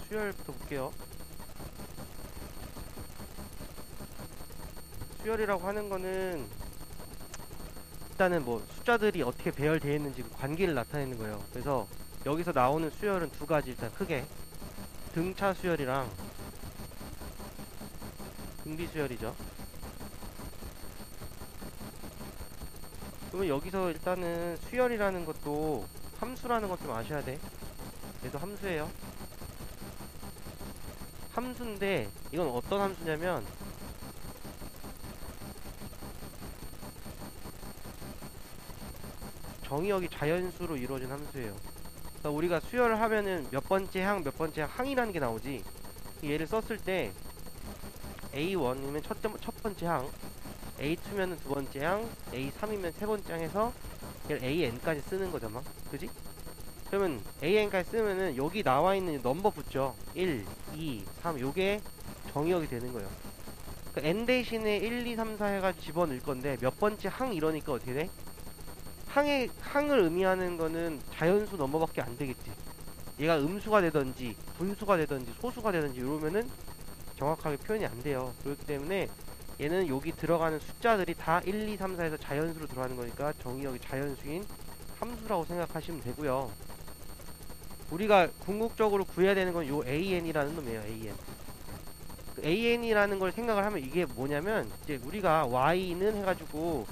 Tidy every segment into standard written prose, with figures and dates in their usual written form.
수열부터 볼게요. 수열이라고 하는 거는 일단은 뭐 숫자들이 어떻게 배열되어 있는지 그 관계를 나타내는 거예요. 그래서 여기서 나오는 수열은 두 가지. 일단 크게 등차 수열이랑 등비 수열이죠. 그러면 여기서 일단은 수열이라는 것도 함수라는 것 좀 아셔야 돼. 얘도 함수예요. 함수인데 이건 어떤 함수냐면 정의역이 자연수로 이루어진 함수예요. 그러니까 우리가 수열을 하면은 몇 번째 항, 몇 번째 항이라는 게 나오지. 얘를 썼을 때 A1이면 첫 번째 항, A2면은 두 번째 항, A3이면 세 번째 항에서 얘를 AN까지 쓰는 거죠, 막. 그지? 그러면 AN까지 쓰면은 여기 나와 있는 넘버 붙죠. 1, 2, 3. 요게 정의역이 되는 거예요. 그 N 대신에 1, 2, 3, 4 해가지고 집어넣을 건데 몇 번째 항 이러니까 어떻게 돼? 항을 의미하는 거는 자연수 넘버밖에 안 되겠지. 얘가 음수가 되던지 분수가 되던지 소수가 되던지 이러면은 정확하게 표현이 안 돼요. 그렇기 때문에 얘는 여기 들어가는 숫자들이 다 1, 2, 3, 4에서 자연수로 들어가는 거니까 정의역이 자연수인 함수라고 생각하시면 되고요. 우리가 궁극적으로 구해야 되는 건 요 AN이라는 놈이에요. AN. 그 AN이라는 걸 생각을 하면 이게 뭐냐면 이제 우리가 Y는 해가지고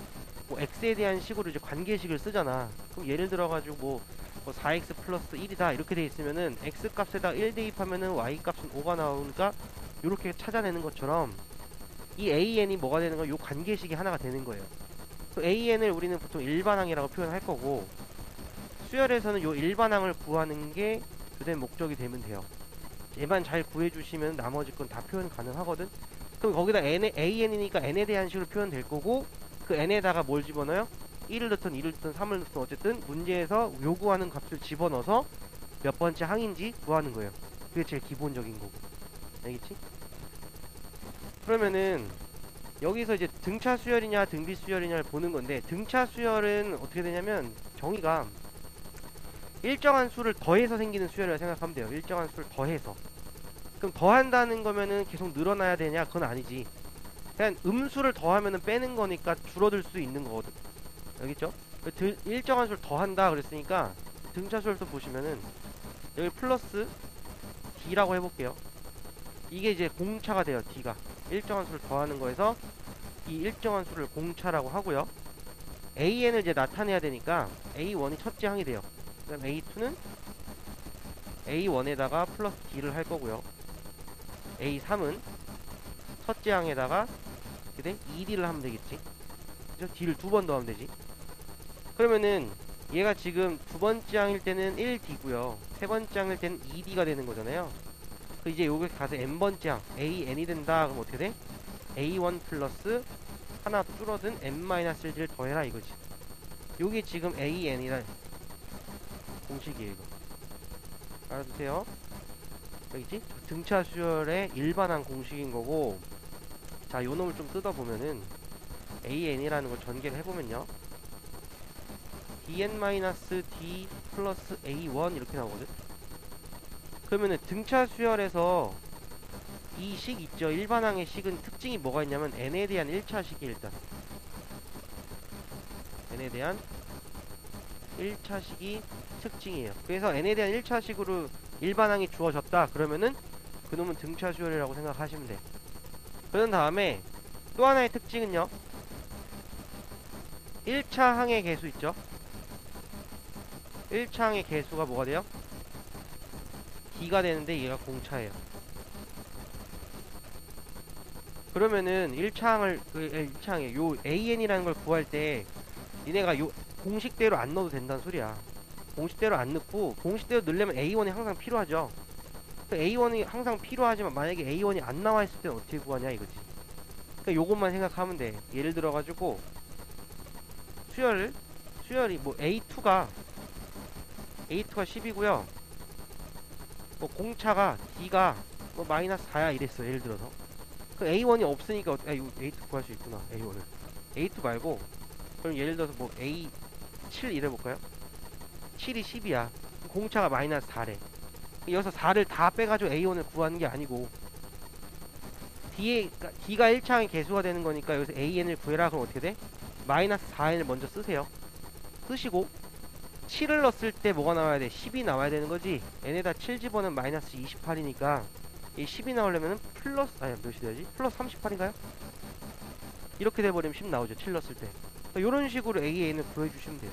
뭐 X에 대한 식으로 이제 관계식을 쓰잖아. 그럼 예를 들어가지고 뭐 4X 플러스 1이다 이렇게 돼 있으면은 X 값에다 1 대입하면은 Y 값은 5가 나오니까 이렇게 찾아내는 것처럼 이 AN이 뭐가 되는 거야? 요 관계식이 하나가 되는 거예요. 그 AN을 우리는 보통 일반항이라고 표현할 거고 수열에서는 요 일반항을 구하는 게 주된 목적이 되면 돼요. 얘만 잘 구해주시면 나머지 건 다 표현 가능하거든. 그럼 거기다 AN이니까 N에 대한 식으로 표현될 거고 그 N에다가 뭘 집어넣어요? 1을 넣든 2를 넣든 3을 넣든 어쨌든 문제에서 요구하는 값을 집어넣어서 몇 번째 항인지 구하는 거예요. 그게 제일 기본적인 거고. 알겠지? 그러면은 여기서 이제 등차 수열이냐 등비 수열이냐를 보는 건데 등차 수열은 어떻게 되냐면 정의가 일정한 수를 더해서 생기는 수열이라고 생각하면 돼요. 일정한 수를 더해서. 그럼 더한다는 거면은 계속 늘어나야 되냐? 그건 아니지. 그냥 음수를 더하면은 빼는 거니까 줄어들 수 있는 거거든. 알겠죠? 일정한 수를 더한다 그랬으니까 등차 수열도 보시면은 여기 플러스 D라고 해볼게요. 이게 이제 공차가 돼요. D가 일정한 수를 더하는 거에서 이 일정한 수를 공차라고 하고요. AN을 이제 나타내야 되니까 A1이 첫째 항이 돼요. 그 다음 A2는 A1에다가 플러스 D를 할 거고요. A3은 첫째 항에다가 그때 2D를 하면 되겠지. 그죠? D를 두 번 더하면 되지. 그러면은 얘가 지금 두 번째 항일 때는 1D고요. 세 번째 항일 때는 2D가 되는 거잖아요. 그 이제 요게 가서 n번째 항 AN이 된다. 그럼 어떻게 돼? A1 플러스 하나 줄어든 n-1을 더해라 이거지. 요게 지금 AN이란 공식이에요. 이거 알아두세요. 여기지? 등차 수열의 일반항 공식인 거고, 자 요놈을 좀 뜯어보면은 AN이라는 걸 전개를 해보면요, dn-d 플러스 A1 이렇게 나오거든. 그러면은 등차 수열에서 이 식 있죠. 일반항의 식은 특징이 뭐가 있냐면 n에 대한 1차식이 일단 n에 대한 1차식이 특징이에요. 그래서 n에 대한 1차식으로 일반항이 주어졌다 그러면은 그놈은 등차 수열이라고 생각하시면 돼. 그런 다음에 또 하나의 특징은요, 1차 항의 개수 있죠. 1차 항의 개수가 뭐가 돼요? D가 되는데 얘가 공차예요. 그러면은 1차항을 1차항에 요 AN이라는 걸 구할 때 니네가 요 공식대로 안 넣어도 된다는 소리야. 공식대로 안 넣고, 공식대로 넣으려면 A1이 항상 필요하죠. A1이 항상 필요하지만 만약에 A1이 안 나와 있을 때는 어떻게 구하냐 이거지. 그러니까 요것만 생각하면 돼. 예를 들어 가지고 수열이 뭐 A2가 10이고요. 뭐 공차가 D가 뭐 마이너스 4야 이랬어. 예를 들어서 그 A1이 없으니까 이거 A2 구할 수 있구나. A1을 A2 말고 그럼 예를 들어서 뭐 A7 이래볼까요? 7이 10이야. 공차가 마이너스 4래. 여기서 4를 다 빼가지고 A1을 구하는 게 아니고 D가 1차항의 개수가 되는 거니까 여기서 AN을 구해라. 그럼 어떻게 돼? 마이너스 4n을 먼저 쓰세요. 쓰시고 7을 넣었을 때 뭐가 나와야 돼? 10이 나와야 되는 거지. n에다 7 집어넣으면 마이너스 28이니까 이 10이 나오려면은 플러스, 아니 몇이 돼야지? 플러스 38인가요? 이렇게 돼버리면 10 나오죠. 7 넣었을 때. 요런 식으로 AN을 구해주시면 돼요.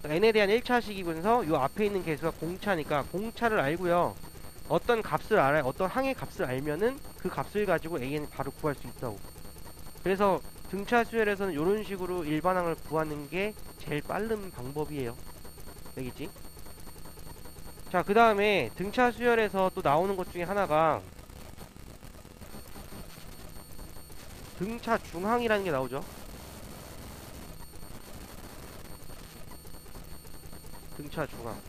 n에 대한 1차식이면서 요 앞에 있는 개수가 공차니까 공차를 알고요. 어떤 값을 알아요. 어떤 항의 값을 알면은 그 값을 가지고 AN을 바로 구할 수 있다고. 그래서 등차 수열에서는 이런 식으로 일반항을 구하는 게 제일 빠른 방법이에요. 알겠지? 자, 그 다음에 등차 수열에서 또 나오는 것 중에 하나가 등차 중항이라는 게 나오죠. 등차 중항.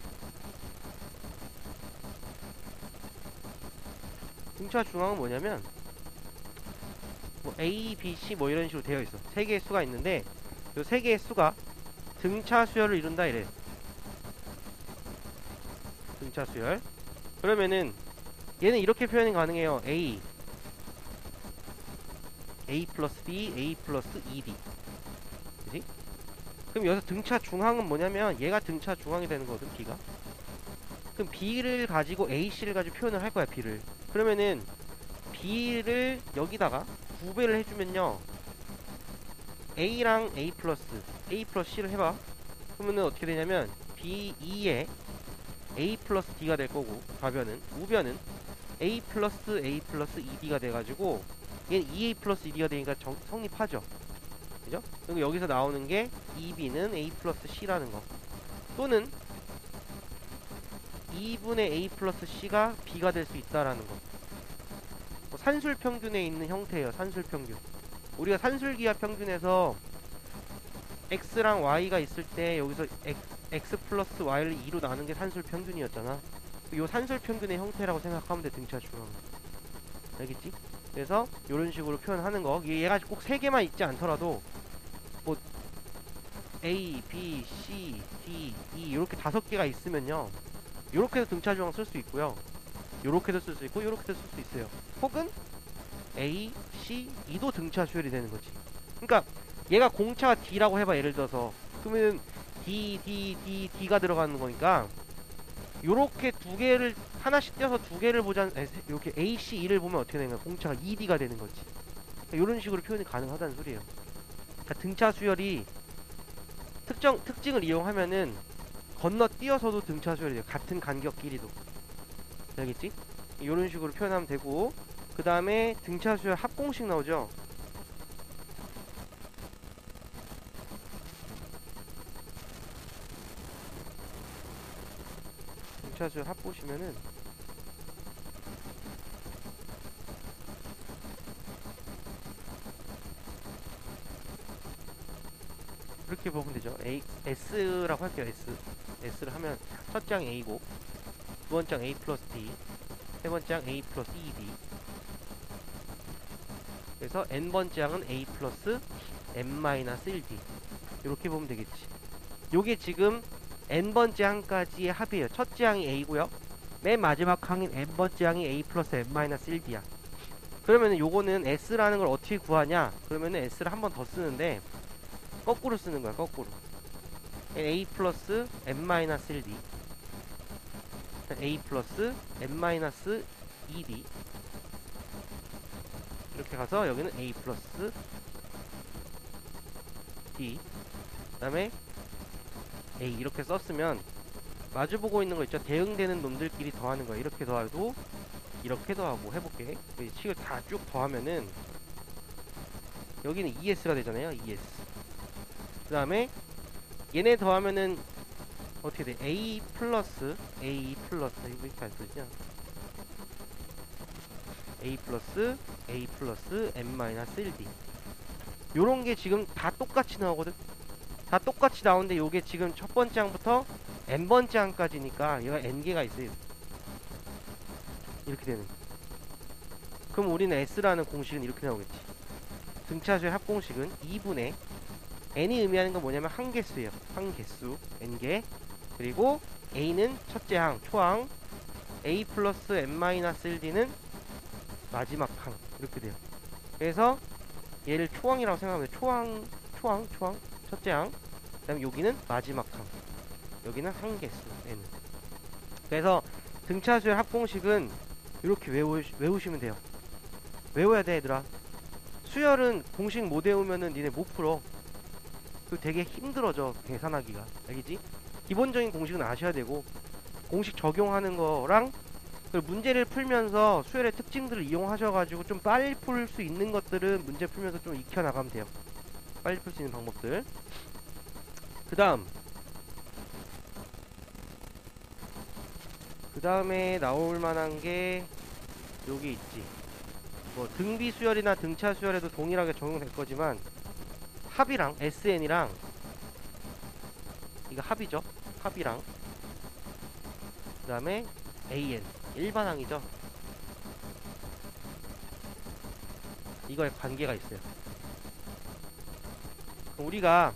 등차 중항은 뭐냐면 뭐 A, B, C 뭐 이런 식으로 되어 있어. 세 개의 수가 있는데 요 세 개의 수가 등차 수열을 이룬다 이래. 등차 수열. 그러면은 얘는 이렇게 표현이 가능해요. A 플러스 B, A 플러스 2B. 그지? 그럼 여기서 등차 중항은 뭐냐면 얘가 등차 중항이 되는 거거든, B가. 그럼 B를 가지고 AC를 가지고 표현을 할 거야, B를. 그러면은 B를 여기다가 9배를 해주면요. A랑 A 플러스 C를 해봐. 그러면은 어떻게 되냐면 B2에 A 플러스 D가 될 거고, 좌변은, 우변은 A 플러스 2D가 돼가지고 얘는 2A 플러스 2D가 되니까 성립하죠. 그죠? 그리고 여기서 나오는 게 2B는 A 플러스 C라는 거. 또는 2분의 A 플러스 C가 B가 될 수 있다라는 거. 뭐 산술 평균에 있는 형태예요. 산술 평균. 우리가 산술기하 평균에서 X랑 Y가 있을 때 여기서 X 플러스 Y를 2로 나누는 게 산술 평균이었잖아. 요 산술 평균의 형태라고 생각하면 돼, 등차 중앙. 알겠지? 그래서 요런 식으로 표현하는 거. 얘가 꼭 3개만 있지 않더라도 뭐 A, B, C, D, E 이렇게 5개가 있으면요. 요렇게 해서 등차 중앙 쓸 수 있고요. 요렇게도 쓸 수 있고 요렇게도 쓸 수 있어요. 혹은 A, C, E도 등차 수열이 되는 거지. 그러니까 얘가 공차가 D라고 해봐. 예를 들어서 그러면 D가 들어가는 거니까 요렇게 두 개를 하나씩 떼어서 두 개를 보자. 이렇게 A, C, E를 보면 어떻게 되는 거야? 공차가 2D가 되는 거지. 그러니까 요런 식으로 표현이 가능하다는 소리예요. 그러니까 등차 수열이 특징을 이용하면은 건너뛰어서도 등차 수열이 돼요. 같은 간격끼리도. 알겠지? 요런 식으로 표현하면 되고, 그 다음에 등차 수열 합공식 나오죠? 등차 수열 합 보시면은 이렇게 보면 되죠. S라고 할게요. S를 하면 첫 장 A고, 두 번째 장 A 플러스 D, 세 번째 장 A 플러스 2D. 그래서 N번째 장은 A 플러스 M 마이너스 1D. 이렇게 보면 되겠지. 요게 지금 N번째 항까지의 합이에요. 첫째 항이 A고요. 맨 마지막 항인 N번째 항이 A 플러스 M 마이너스 1D야. 그러면은 요거는 S라는 걸 어떻게 구하냐? 그러면은 S를 한 번 더 쓰는데 거꾸로 쓰는 거야, 거꾸로. A 플러스 M 마이너스 1D, A 플러스 M 마이너스 2D. 이렇게 가서 여기는 A 플러스 D, 그 다음에 A 이렇게 썼으면 마주보고 있는 거 있죠? 대응되는 놈들끼리 더하는 거야. 이렇게 더하고 이렇게 더하고 해볼게. 식을 다 쭉 더하면은 여기는 ES가 되잖아요. ES. 그 다음에 얘네 더하면은 어떻게 돼? A 플러스 이거 왜 이렇게 안 쓰냐? A 플러스 M 마이너스 1D. 요런 게 지금 다 똑같이 나오거든? 다 똑같이 나오는데 요게 지금 첫 번째 항부터 N번째 항까지니까 얘가 N개가 있어요. 이렇게 되는. 그럼 우리는 S라는 공식은 이렇게 나오겠지. 등차수의 합공식은 2분의 N이 의미하는 건 뭐냐면 한 개수예요. 한 개수 N개 그리고 a는 첫째 항, 초항, a 플러스 n-1d는 마지막 항. 이렇게 돼요. 그래서 얘를 초항이라고 생각하면 초항, 첫째 항. 그 다음에 여기는 마지막 항. 여기는 항개수, n은. 그래서 등차 수열 합공식은 이렇게 외우시면 돼요. 외워야 돼, 얘들아. 수열은 공식 못 외우면은 니네 못 풀어. 그 되게 힘들어져, 계산하기가. 알겠지? 기본적인 공식은 아셔야 되고, 공식 적용하는 거랑 문제를 풀면서 수열의 특징들을 이용하셔가지고 좀 빨리 풀 수 있는 것들은 문제 풀면서 좀 익혀나가면 돼요. 빨리 풀 수 있는 방법들. 그 다음에 나올 만한 게 여기 있지. 뭐 등비 수열이나 등차 수열에도 동일하게 적용될 거지만 합이랑 SN이랑 이거 합이죠. 합이랑 그 다음에 AN 일반항이죠. 이거에 관계가 있어요. 우리가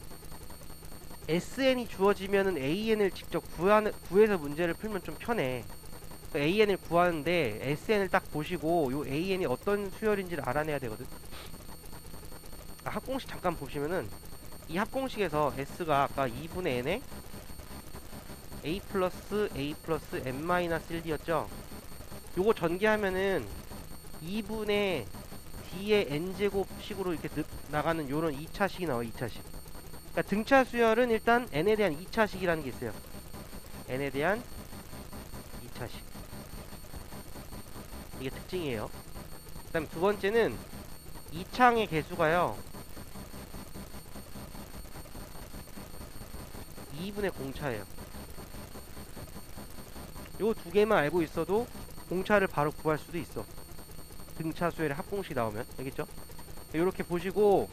SN이 주어지면은 AN을 직접 구해서 문제를 풀면 좀 편해. AN을 구하는데 SN을 딱 보시고 요 AN이 어떤 수열인지를 알아내야 되거든. 합공식 잠깐 보시면은 이 합공식에서 S가 아까 2분의 N에 A 플러스 N-1D였죠. 요거 전개하면은 2분의 D의 N제곱식으로 이렇게 나가는 요런 2차식이 나와요. 2차식. 그러니까 등차 수열은 일단 N에 대한 2차식이라는 게 있어요. N에 대한 2차식. 이게 특징이에요. 그 다음 두 번째는 2차항의 개수가요 2분의 공차예요. 요 두 개만 알고 있어도 공차를 바로 구할 수도 있어. 등차 수열의 합공식이 나오면. 알겠죠? 요렇게 보시고,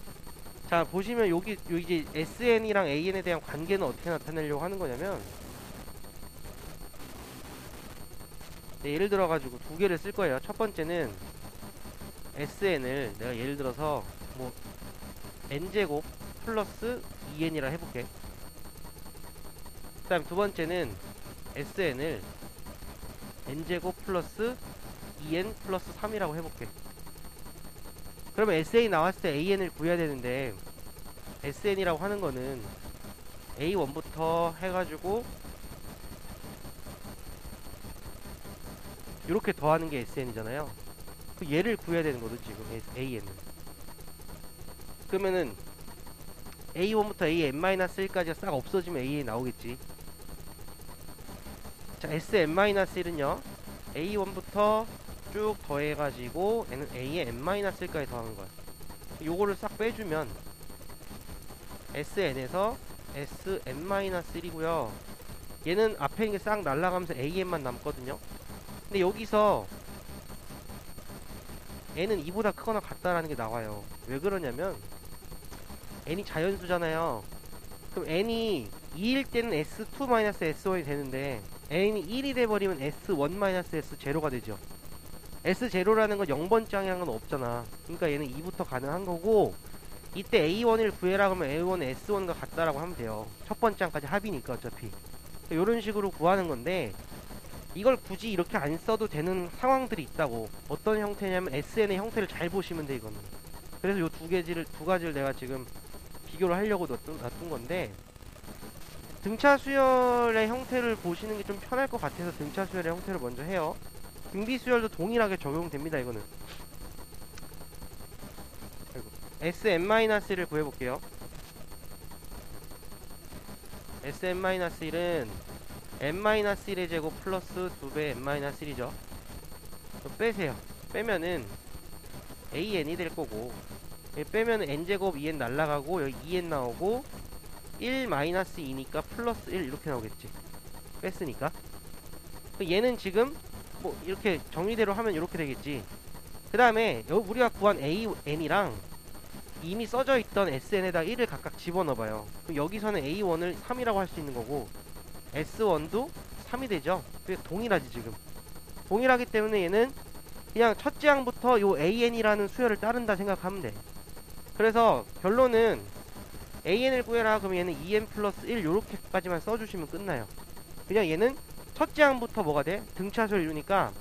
자 보시면 여기 이제 SN이랑 AN에 대한 관계는 어떻게 나타내려고 하는 거냐면, 네, 예를 들어 가지고 두 개를 쓸 거예요. 첫 번째는 SN을 내가 예를 들어서 뭐 n제곱 플러스 2n이라 해볼게. 그 다음 두 번째는 SN을 n제곱 플러스 2n 플러스 3이라고 해볼게. 그러면 SA 나왔을 때 AN을 구해야 되는데, SN이라고 하는 거는 A1부터 해가지고 이렇게 더하는 게 SN이잖아요. 그 얘를 구해야 되는 거죠, 지금 AN은. 그러면은 A1부터 AN-1까지가 싹 없어지면 AN 나오겠지. 자, SN-1은요 A1부터 쭉 더해가지고 A의 N-1까지 더하는 거야. 요거를 싹 빼주면 SN에서 SN-1이고요. 얘는 앞에 있는 게 싹 날라가면서 AN만 남거든요. 근데 여기서 n은 2보다 크거나 같다라는 게 나와요. 왜 그러냐면 n이 자연수잖아요. 그럼 n이 2일 때는 S2-S1이 되는데 n이 1이 돼버리면 S1-S0가 되죠. S0라는 건 0번째 항이라는 건 없잖아. 그러니까 얘는 2부터 가능한 거고, 이때 A1을 구해라 그러면 A1은 S1과 같다라고 하면 돼요. 첫 번째 항까지 합이니까 어차피. 이런 식으로 구하는 건데, 이걸 굳이 이렇게 안 써도 되는 상황들이 있다고. 어떤 형태냐면 SN의 형태를 잘 보시면 돼, 이거는. 그래서 요 두 가지를 내가 지금 비교를 하려고 놔둔 건데, 등차 수열의 형태를 보시는 게 좀 편할 것 같아서 등차 수열의 형태를 먼저 해요. 등비 수열도 동일하게 적용됩니다, 이거는. Sn-1를 구해볼게요. Sn-1은 n-1의 제곱 플러스 2배 n-1이죠. 빼세요. 빼면은 an이 될 거고, 빼면은 n제곱 2n 날라가고 여기 2n 나오고 1-2니까 플러스 1 이렇게 나오겠지. 뺐으니까. 얘는 지금 뭐 이렇게 정리대로 하면 이렇게 되겠지. 그 다음에 우리가 구한 AN이랑 이미 써져 있던 SN에다 1을 각각 집어넣어봐요. 그럼 여기서는 A1을 3이라고 할 수 있는 거고 S1도 3이 되죠. 그게 동일하지 지금. 동일하기 때문에 얘는 그냥 첫째 항부터 요 AN이라는 수열을 따른다 생각하면 돼. 그래서 결론은 AN을 구해라 그러면 얘는 2n 플러스 1 요렇게까지만 써주시면 끝나요. 그냥 얘는 첫째 항부터 뭐가 돼? 등차수열 이루니까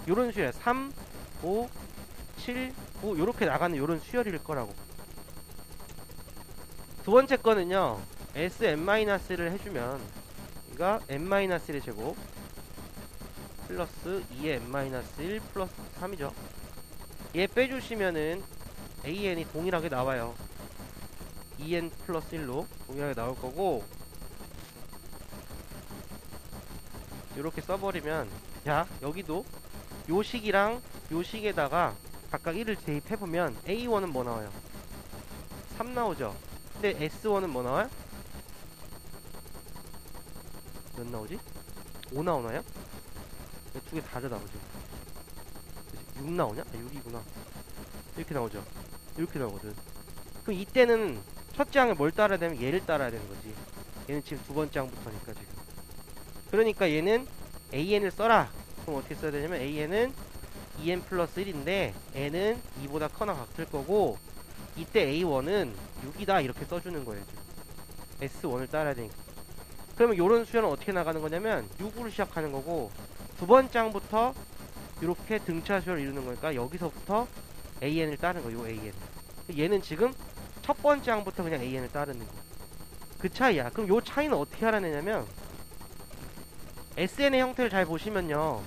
요런 수열 3, 5, 7, 9 요렇게 나가는 요런 수열일 거라고. 두 번째 거는요, Sn-를 해주면 이가 n-1의 제곱 플러스 2의 n-1 플러스 3이죠. 얘 빼주시면은 an이 동일하게 나와요. 2n 플러스 1로 동일하게 나올 거고, 이렇게 써버리면, 자 여기도 요 식이랑 요 식에다가 각각 1을 대입해보면 a1은 뭐 나와요? 3 나오죠. 근데 s1은 뭐 나와요? 몇 나오지? 5 나오나요? 두 개 다르다 그죠? 6 나오냐? 아 6이구나. 이렇게 나오죠. 이렇게 나오거든. 그럼 이때는 첫째 항을 뭘 따라야 되면 얘를 따라야 되는 거지. 얘는 지금 두 번째 항부터니까 지금. 그러니까 얘는 an을 써라. 그럼 어떻게 써야 되냐면 an은 2n 플러스 1인데 n은 2보다 커나 같을 거고, 이때 a1은 6이다 이렇게 써주는 거예요 지금. s1을 따라야 되니까. 그러면 요런 수열은 어떻게 나가는 거냐면 6으로 시작하는 거고, 두 번째 항부터 이렇게 등차 수열을 이루는 거니까 여기서부터 an을 따르는 거예요. 요 an. 얘는 지금 첫 번째 항부터 그냥 an을 따르는 거. 그 차이야. 그럼 요 차이는 어떻게 알아내냐면, SN의 형태를 잘 보시면요,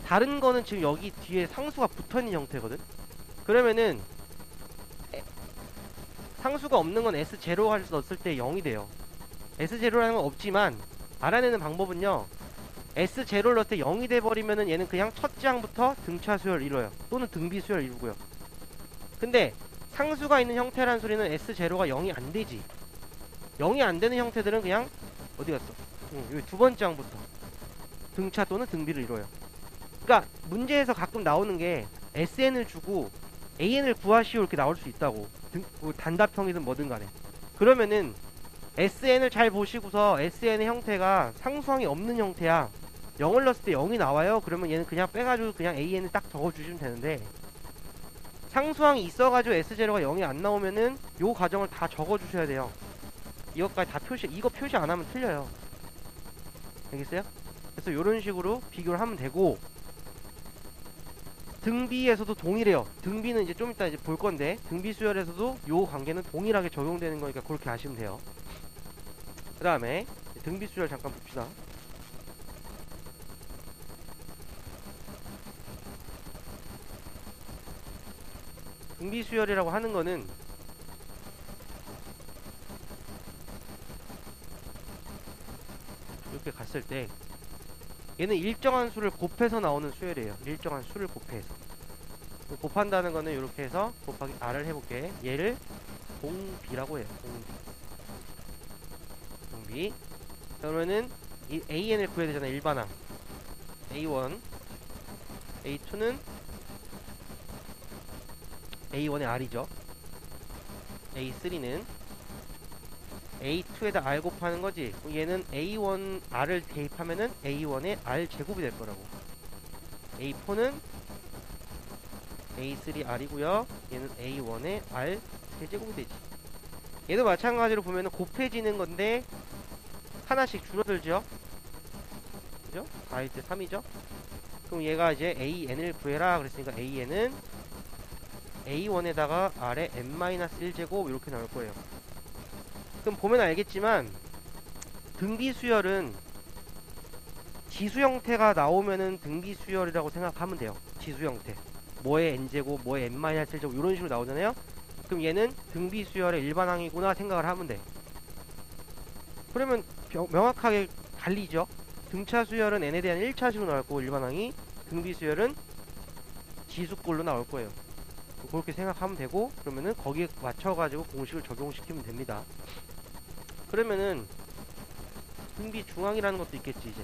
다른 거는 지금 여기 뒤에 상수가 붙어있는 형태거든. 그러면은 상수가 없는 건 S0를 넣었을 때 0이 돼요. S0라는 건 없지만 알아내는 방법은요, S0를 넣을 때 0이 돼버리면은 얘는 그냥 첫째 항부터 등차 수열 이뤄요. 또는 등비 수열 이루고요. 근데 상수가 있는 형태란 소리는 S0가 0이 안 되지. 0이 안 되는 형태들은 그냥 어디 갔어? 여기 두 번째 항부터 등차 또는 등비를 이뤄요. 그러니까 문제에서 가끔 나오는 게 SN을 주고 AN을 구하시오 이렇게 나올 수 있다고. 뭐 단답형이든 뭐든 간에. 그러면은 SN을 잘 보시고서 SN의 형태가 상수항이 없는 형태야. 0을 넣었을 때 0이 나와요. 그러면 얘는 그냥 빼가지고 그냥 AN을 딱 적어주시면 되는데, 상수항이 있어가지고 S0가 0이 안 나오면은 요 과정을 다 적어주셔야 돼요. 이것까지 다 이거 표시 안 하면 틀려요. 알겠어요? 그래서 요런 식으로 비교를 하면 되고, 등비에서도 동일해요. 등비는 이제 좀 이따 이제 볼 건데, 등비 수열에서도 요 관계는 동일하게 적용되는 거니까 그렇게 아시면 돼요. 그 다음에 등비 수열 잠깐 봅시다. 등비 수열이라고 하는 거는 이렇게 갔을 때 얘는 일정한 수를 곱해서 나오는 수열이에요. 일정한 수를 곱해서. 곱한다는 거는 이렇게 해서 곱하기 r을 해볼게. 얘를 공비라고 해요. 공비. 그러면은 이 an을 구해야 되잖아. 일반항 a1, a2는 a1의 r이죠. a3는 a2에다 r 곱하는 거지. 얘는 a1 r을 대입하면은 a1의 r 제곱이 될 거라고. a4는 a3 r이고요. 얘는 a1의 r 세제곱이 되지. 얘도 마찬가지로 보면은 곱해지는 건데 하나씩 줄어들죠. 그죠? 4일 때 3이죠. 그럼 얘가 이제 an을 구해라 그랬으니까 an은 a1에다가 r의 n-1제곱 이렇게 나올 거예요. 그럼 보면 알겠지만 등비 수열은 지수 형태가 나오면은 등비 수열이라고 생각하면 돼요. 지수 형태. 뭐의 n제곱, 뭐의 n-1제곱 이런 식으로 나오잖아요. 그럼 얘는 등비 수열의 일반항이구나 생각을 하면 돼. 그러면 명확하게 갈리죠. 등차 수열은 n에 대한 1차식으로 나올 거고 일반항이, 등비 수열은 지수꼴로 나올 거예요. 그렇게 생각하면 되고, 그러면은 거기에 맞춰가지고 공식을 적용시키면 됩니다. 그러면은 등비 중앙이라는 것도 있겠지. 이제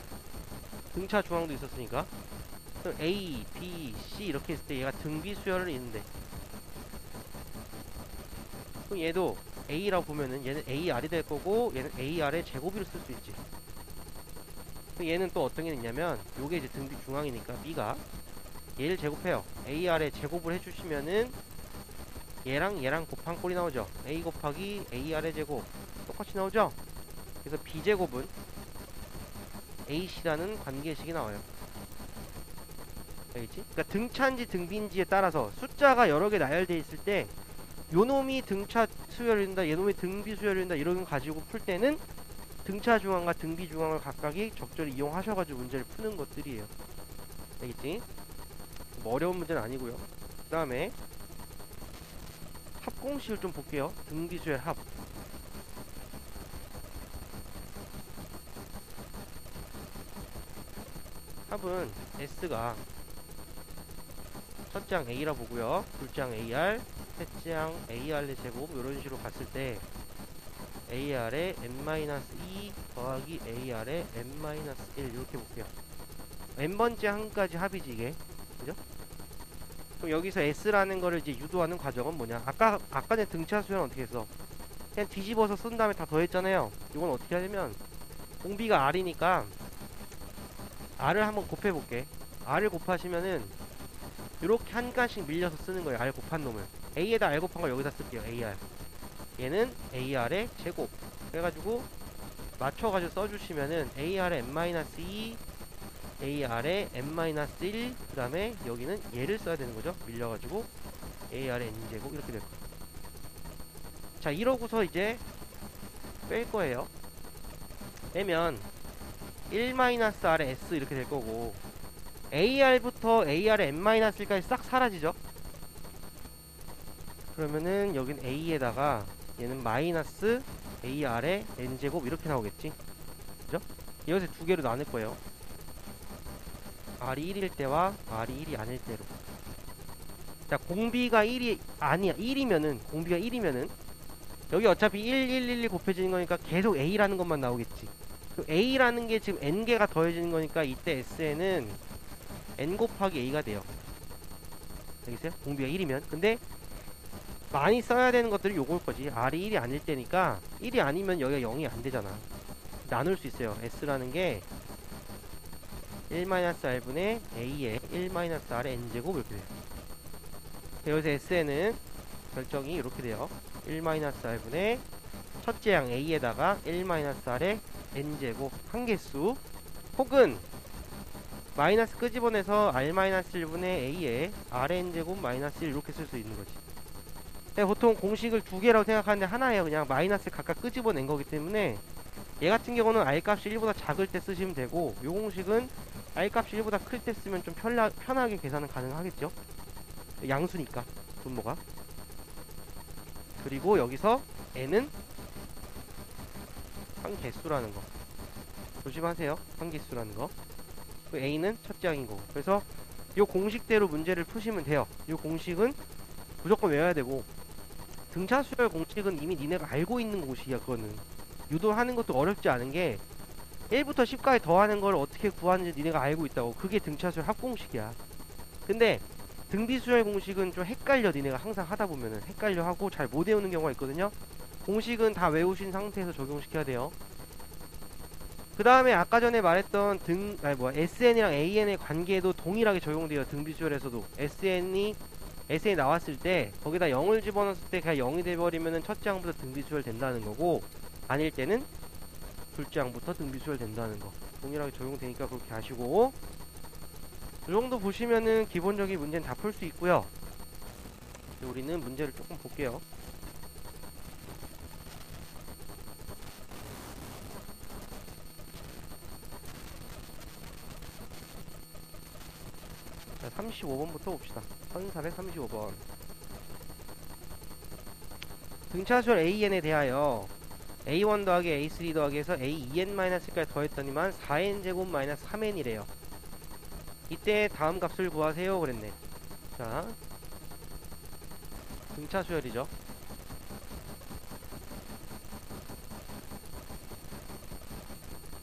등차 중앙도 있었으니까, 그럼 A, B, C 이렇게 했을 때 얘가 등비 수열을 있는데, 그럼 얘도 A라고 보면은 얘는 AR이 될 거고 얘는 AR의 제곱으로 쓸 수 있지. 그럼 얘는 또 어떤 게 있냐면, 요게 이제 등비 중앙이니까 B가 얘를 제곱해요. AR의 제곱을 해주시면은 얘랑 얘랑 곱한 꼴이 나오죠. A 곱하기 AR의 제곱 똑같이 나오죠. 그래서 b제곱은 ac라는 관계식이 나와요. 알겠지? 그러니까 등차인지 등비인지에 따라서 숫자가 여러 개 나열되어 있을 때 요놈이 등차 수열이된다, 얘놈이 등비 수열이된다, 이런 거 가지고 풀 때는 등차 중앙과 등비 중앙을 각각이 적절히 이용하셔가지고 문제를 푸는 것들이에요. 알겠지? 뭐 어려운 문제는 아니고요. 그 다음에 합공식을 좀 볼게요. 등비 수열 합. 합은 S가 첫째 항 A라 보고요. 둘째 항 AR, 셋째 항 AR의 제곱 이런 식으로 갔을 때 AR의 n-2 더하기 AR의 n-1 이렇게 볼게요. n번째 항까지 합이지 이게. 그죠? 그럼 여기서 S라는 거를 이제 유도하는 과정은 뭐냐? 아까 내 등차 수열은 어떻게 했어? 그냥 뒤집어서 쓴 다음에 다 더했잖아요. 이건 어떻게 하냐면 공비가 R이니까 R을 한번 곱해볼게. R을 곱하시면은 이렇게 한 칸씩 밀려서 쓰는 거예요. R 곱한 놈을. A에다 R 곱한 걸 여기다 쓸게요. AR. 얘는 AR의 제곱. 그래가지고 맞춰가지고 써주시면은 AR의 n-2, AR의 n-1, 그 다음에 여기는 얘를 써야 되는 거죠. 밀려가지고 AR의 n제곱 이렇게 될 거예요. 자, 이러고서 이제 뺄 거예요. 빼면 1-R의 S 이렇게 될 거고 AR부터 AR의 n-1까지 싹 사라지죠. 그러면은 여긴 A에다가 얘는 마이너스 AR의 n제곱 이렇게 나오겠지. 그죠? 여기서 두 개로 나눌 거예요. R이 1일 때와 R이 1이 아닐 때로. 자, 공비가 1이 아니야. 1이면은 공비가 1이면은 여기 어차피 1, 1, 1, 1 곱해지는 거니까 계속 A라는 것만 나오겠지. 그 A라는 게 지금 N개가 더해지는 거니까 이때 S에는 N 곱하기 A가 돼요. 알겠어요? 공비가 1이면. 근데 많이 써야 되는 것들이 요걸 거지. R이 1이 아닐 때니까 1이 아니면 여기가 0이 안 되잖아. 나눌 수 있어요. S라는 게 1-R분의 A의 1-R의 N제곱 이렇게 돼요. 여기서 S에는 결정이 이렇게 돼요. 1-R분의 첫째 항 A에다가 1-R의 N제곱 한 개수 혹은 마이너스 끄집어내서 R-1분의 A에 Rn제곱 마이너스 1 이렇게 쓸 수 있는 거지. 보통 공식을 두 개라고 생각하는데 하나예요. 그냥 마이너스를 각각 끄집어낸 거기 때문에 얘 같은 경우는 R값이 1보다 작을 때 쓰시면 되고 요 공식은 R값이 1보다 클 때 쓰면 좀 편하게 계산은 가능하겠죠. 양수니까 분모가. 그리고 여기서 N은 한개수라는 거 조심하세요. 한개수라는 거. A는 첫째 항인 거고. 그래서 요 공식대로 문제를 푸시면 돼요. 요 공식은 무조건 외워야 되고 등차 수열 공식은 이미 니네가 알고 있는 공식이야. 그거는 유도하는 것도 어렵지 않은 게 1부터 10까지 더하는 걸 어떻게 구하는지 니네가 알고 있다고. 그게 등차 수열 합공식이야. 근데 등비 수열 공식은 좀 헷갈려. 니네가 항상 하다 보면은 헷갈려 하고 잘 못 외우는 경우가 있거든요. 공식은 다 외우신 상태에서 적용시켜야 돼요. 그 다음에 아까 전에 말했던 SN이랑 AN의 관계도 동일하게 적용돼요. 등비수열에서도 SN이 나왔을 때 거기다 0을 집어넣었을 때 그냥 0이 돼버리면은 첫째 항부터 등비수열 된다는 거고 아닐 때는 둘째 항부터 등비수열 된다는 거 동일하게 적용되니까 그렇게 아시고 이 정도 보시면은 기본적인 문제는 다 풀 수 있고요. 우리는 문제를 조금 볼게요. 자, 35번부터 봅시다. 1435번. 등차수열 AN에 대하여 A1 더하기 A3 더하기 해서 AEN-까지 더했더니만 4n제곱 마이너스 3n이래요. 이때 다음 값을 구하세요 그랬네. 자, 등차수열이죠.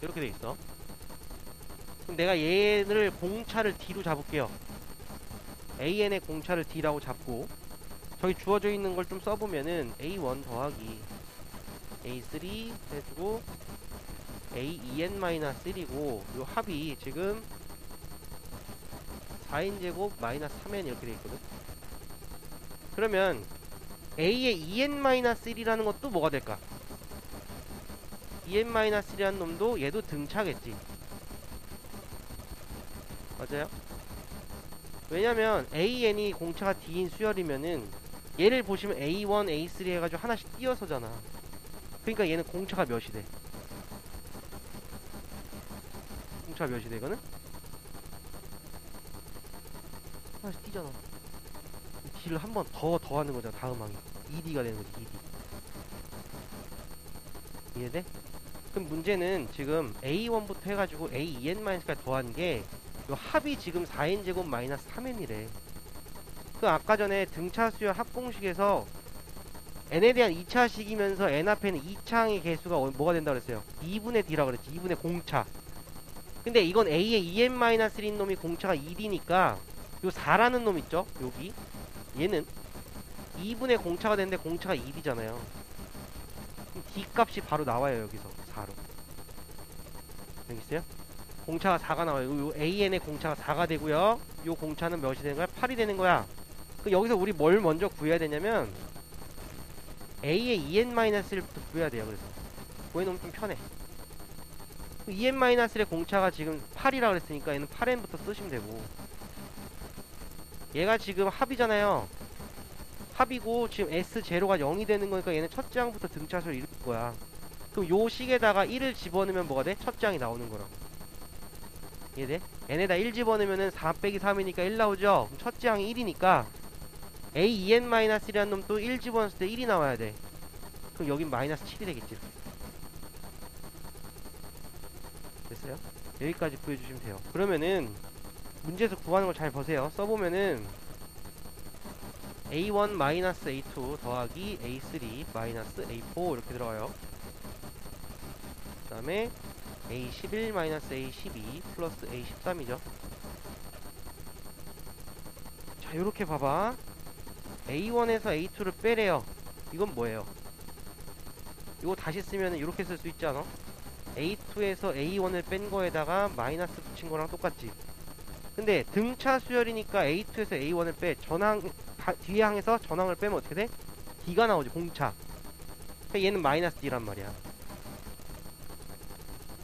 이렇게 돼있어. 그럼 내가 얘를 공차를 D로 잡을게요. AN의 공차를 D라고 잡고 저기 주어져 있는 걸 좀 써보면은 A1 더하기 A3 해주고 AEN-1이고 요 합이 지금 4n제곱 마이너스 3n 이렇게 돼있거든. 그러면 A의 EN-1이라는 것도 뭐가 될까? en-1이라는 놈도 얘도 등차겠지. 맞아요? 왜냐면 an이 공차가 d인 수열이면은 얘를 보시면 a1, a3 해가지고 하나씩 띄어서잖아. 그러니까 얘는 공차가 몇이 돼? 공차가 몇이 돼 이거는? 하나씩 띄잖아. d를 한 번 더 하는 거잖아. 다음 항이 2d가 되는 거지. 2d. 이해돼? 그럼 문제는 지금 a1부터 해가지고 a2n-까지 더한 게 요 합이 지금 4n제곱 마이너스 3n이래. 그 아까 전에 등차 수열 합공식에서 n에 대한 2차식이면서 n 앞에는 2차항의 개수가 뭐가 된다 그랬어요? 2분의 d라 그랬지. 2분의 공차. 근데 이건 a의 2n-1인 놈이 공차가 1이니까 요 4라는 놈 있죠? 여기 얘는 2분의 공차가 되는데 공차가 1이잖아요. 그럼 d 값이 바로 나와요. 여기서 4로. 여기 있어요? 공차가 4가 나와요. 요 an의 공차가 4가 되고요. 요 공차는 몇이 되는 거야? 8이 되는 거야. 그 여기서 우리 뭘 먼저 구해야 되냐면 a의 2n-1부터 구해야 돼요. 그래서 구해놓으면 좀 편해. 2n-1의 공차가 지금 8이라 그랬으니까 얘는 8n부터 쓰시면 되고, 얘가 지금 합이잖아요. 합이고 지금 S0가 0이 되는 거니까 얘는 첫째 항부터 등차수를 일을 거야. 그럼 요 식에다가 1을 집어넣으면 뭐가 돼? 첫째 항이 나오는 거라고. 이해돼? n에다 1 집어넣으면은 4 빼기 3이니까 1 나오죠? 그럼 첫째 항이 1이니까 a2n-1이라는 놈도 1 집어넣었을 때 1이 나와야 돼. 그럼 여긴 마이너스 7이 되겠지. 됐어요? 여기까지 구해주시면 돼요. 그러면은 문제에서 구하는 걸 잘 보세요. 써보면은 a1-a2 더하기 a3-a4 이렇게 들어가요. 그 다음에 a11-a12 플러스 a13이죠. 자, 요렇게 봐봐. a1에서 a2를 빼래요. 이건 뭐예요? 이거 다시 쓰면 이렇게 쓸 수 있지 않아? a2에서 a1을 뺀 거에다가 마이너스 붙인 거랑 똑같지. 근데 등차 수열이니까 a2에서 a1을 빼. 뒤에 항에서 전항을 빼면 어떻게 돼? d가 나오지. 공차. 그러니까 얘는 마이너스 d란 말이야.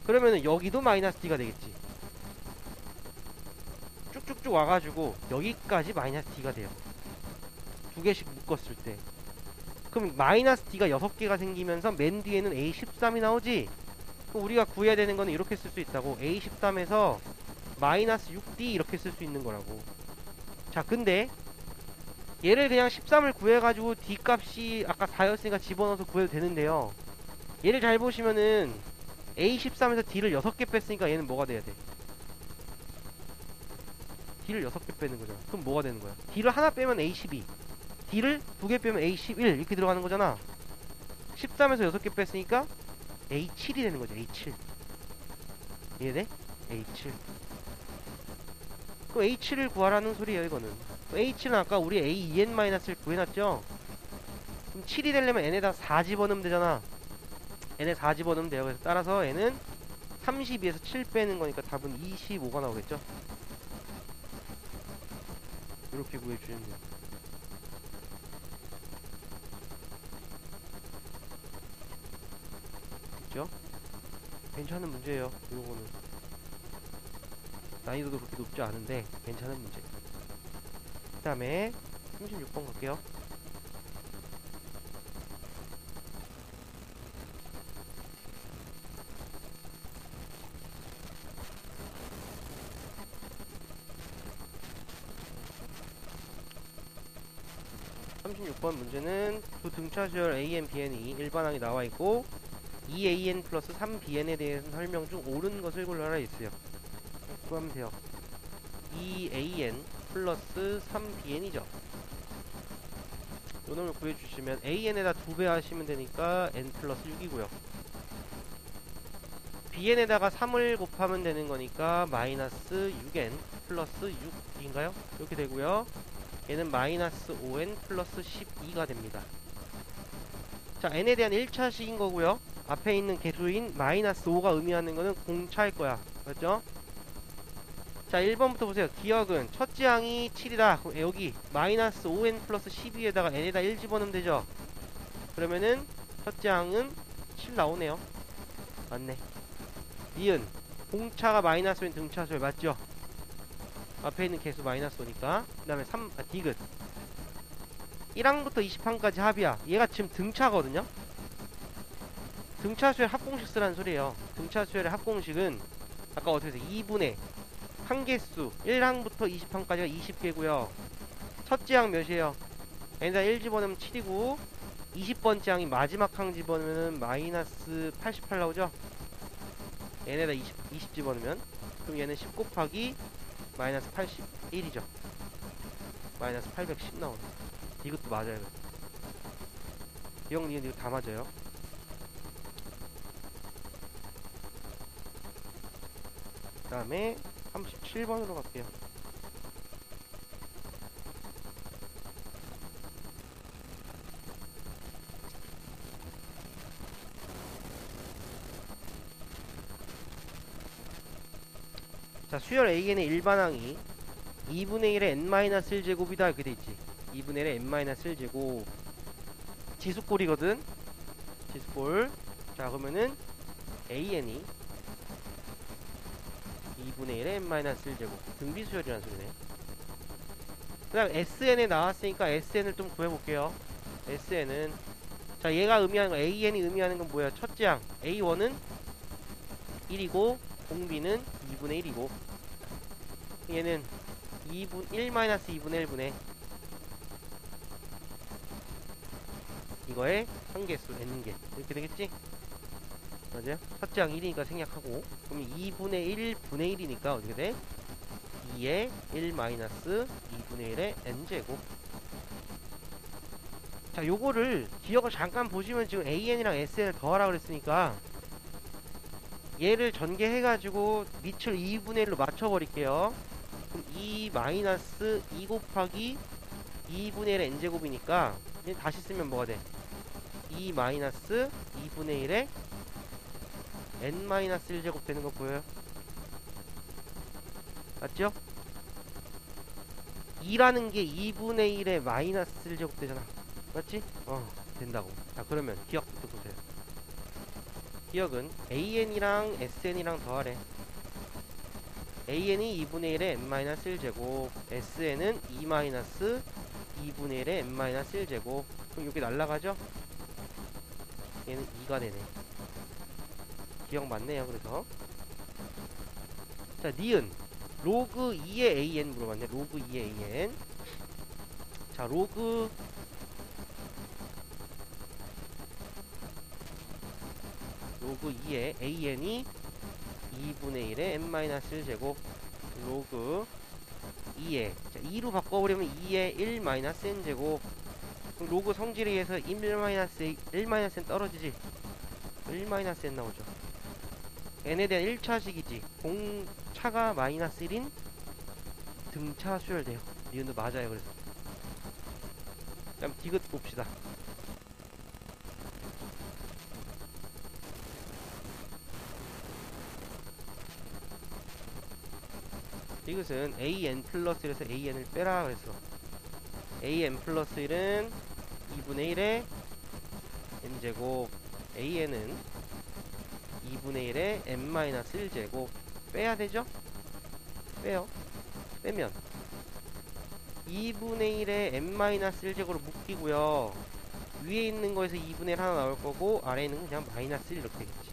그러면은 여기도 마이너스 d가 되겠지. 쭉쭉쭉 와가지고 여기까지 마이너스 d가 돼요. 두 개씩 묶었을 때. 그럼 마이너스 d가 6개가 생기면서 맨 뒤에는 a13이 나오지. 그럼 우리가 구해야 되는 거는 이렇게 쓸 수 있다고. a13에서 마이너스 6d 이렇게 쓸 수 있는 거라고. 자, 근데 얘를 그냥 13을 구해가지고 d 값이 아까 4였으니까 집어넣어서 구해도 되는데요. 얘를 잘 보시면은 a13에서 d를 6개 뺐으니까 얘는 뭐가 돼야 돼? d를 6개 빼는 거잖아. 그럼 뭐가 되는 거야? d를 하나 빼면 a12, d를 2개 빼면 a11 이렇게 들어가는 거잖아. 13에서 6개 뺐으니까 a7이 되는 거죠. a7. 이해돼? a7. 그럼 a7을 구하라는 소리예요. 이거는 a7은 아까 우리 a2n-를 구해놨죠? 그럼 7이 되려면 n에다 4 집어넣으면 되잖아. n에 4 집어넣으면 돼요. 그래서 따라서 n은 32에서 7 빼는 거니까 답은 25가 나오겠죠? 이렇게 구해주시면 돼요. 그죠? 괜찮은 문제예요. 요거는 난이도도 그렇게 높지 않은데 괜찮은 문제. 그 다음에 36번 갈게요. 문제는 두 등차수열 AN, BN이 일반항이 나와있고 2AN 플러스 3BN에 대해서 설명 중 옳은 것을 골라라 있어요. 구하면 돼요. 2AN 플러스 3BN이죠. 요 놈을 구해주시면 AN에다 2배 하시면 되니까 N 플러스 6이고요. BN에다가 3을 곱하면 되는 거니까 마이너스 6N 플러스 6인가요? 이렇게 되고요. 얘는 마이너스 5n 플러스 12가 됩니다. 자, n에 대한 1차식인 거고요. 앞에 있는 개수인 마이너스 5가 의미하는 거는 공차일 거야. 맞죠? 자, 1번부터 보세요. 기억은 첫째 항이 7이다. 그럼 여기 마이너스 5n 플러스 12에다가 n에다 1 집어넣으면 되죠. 그러면은 첫째 항은 7 나오네요. 맞네. 니은 공차가 마이너스 5인 등차수열 맞죠? 앞에 있는 개수 마이너스 5니까. 그 다음에 디귿 1항부터 20항까지 합이야. 얘가 지금 등차거든요. 등차수열 합공식 쓰라는 소리예요. 등차수열의 합공식은 아까 어떻게 해서 2분의 항개수 1항부터 20항까지가 20개고요 첫째 항 몇이에요? n에다 1 집어넣으면 7이고 20번째 항이 마지막 항 집어넣으면 마이너스 88 나오죠? n에다 20 집어넣으면 그럼 얘는 10 곱하기 마이너스 81이죠. 마이너스 810 나오네. 이것도 맞아요. 기억, 니은, 이거 다 맞아요. 그 다음에 37번으로 갈게요. 자, 수열 AN의 일반항이 2분의 1의 n-1제곱이다 이렇게 돼있지. 2분의 1의 n-1제곱 지수꼴이거든. 지수꼴. 자, 그러면은 AN이 2분의 1의 n-1제곱 등비수열이라는 소리네. 그 다음 SN에 나왔으니까 SN을 좀 구해볼게요. SN은 자, 얘가 의미하는 거, AN이 의미하는 건 뭐야? 첫째 항 A1은 1이고 공비는 2분의 1이고 얘는 1-2분의 1분의 이거의 한개수 n개 이렇게 되겠지? 맞아요? 첫째 항 1이니까 생략하고 그럼 2분의 1 분의 1이니까 어떻게 돼? 2의 1 마이너스 2분의 1의 n제곱. 자, 요거를 기억을 잠깐 보시면 지금 AN이랑 SN을 더하라 그랬으니까 얘를 전개해가지고 밑을 2분의 1로 맞춰버릴게요. 그럼 2 마이너스 2 곱하기 2분의 1의 n제곱이니까 다시 쓰면 뭐가 돼? 2 마이너스 2분의 1의 n 마이너스 1제곱 되는 거 보여요? 맞죠? 2라는 게 2분의 1의 마이너스 1제곱 되잖아. 맞지? 된다고. 자, 그러면 기억부터 보세요. 기억은 AN이랑 SN이랑 더하래. AN이 2분의 1의 n-1제곱, SN은 2-2분의 1의 n-1제곱. 그럼 여기 날라가죠? 얘는 2가 되네. 기억 맞네요. 그래서 자, 니은 로그 2의 AN 물어봤네. 로그 2의 AN. 자, 로그 2의 AN이 2분의 1의 n-1제곱 로그 2의 자, 2로 바꿔버리면 2의 1-n제곱 그럼 로그 성질에 의해서 1-n 떨어지지. 1-n 나오죠. n에 대한 1차식이지. 공차가 마이너스 1인 등차 수열돼요. 니은도 맞아요. 그래서 그럼 디귿 봅시다. 이것은 an 플러스 1에서 an을 빼라 그래서 an 플러스 1은 2분의 1의 n제곱 an은 2분의 1의 n-1제곱 빼야 되죠? 빼요. 빼면 2분의 1의 n-1제곱으로 묶이고요. 위에 있는 거에서 2분의 1 하나 나올 거고 아래에 있는 건 그냥 마이너스 1 이렇게 되겠지.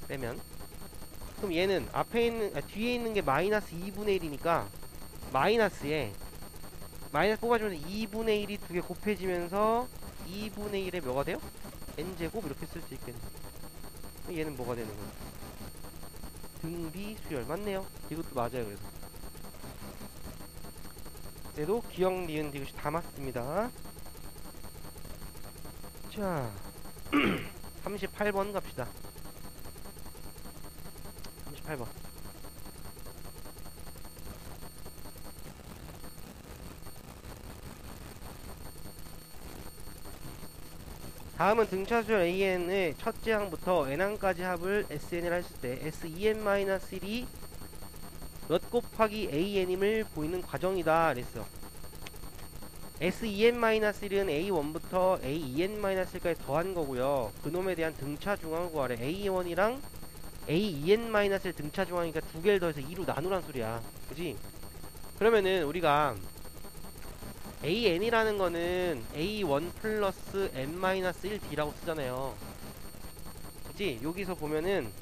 빼면 그럼 얘는 앞에 있는 뒤에 있는 게 마이너스 2분의 1이니까 마이너스에 마이너스 뽑아주면서 2분의 1이 두 개 곱해지면서 2분의 1에 뭐가 돼요? n제곱 이렇게 쓸 수 있겠네. 얘는 뭐가 되는 거야? 등비수열 맞네요. 이것도 맞아요. 그래서 얘도 기억, 니은, 디귿이 다 맞습니다. 자 38번 갑시다. 38번 다음은 등차수열 AN의 첫째 항부터 n항까지 합을 SN이라 했을 때 SEN-1이 몇 곱하기 AN임을 보이는 과정이다 그랬어. SEN-1은 A1부터 AEN-1까지 더한 거고요. 그놈에 대한 등차 중앙을 구하래. A1이랑 AEN-를 등차 중앙이니까 두 개를 더해서 2로 나누란 소리야. 그지? 그러면은 우리가 AN이라는 거는 A1 플러스 N-1D라고 쓰잖아요. 그치? 여기서 보면은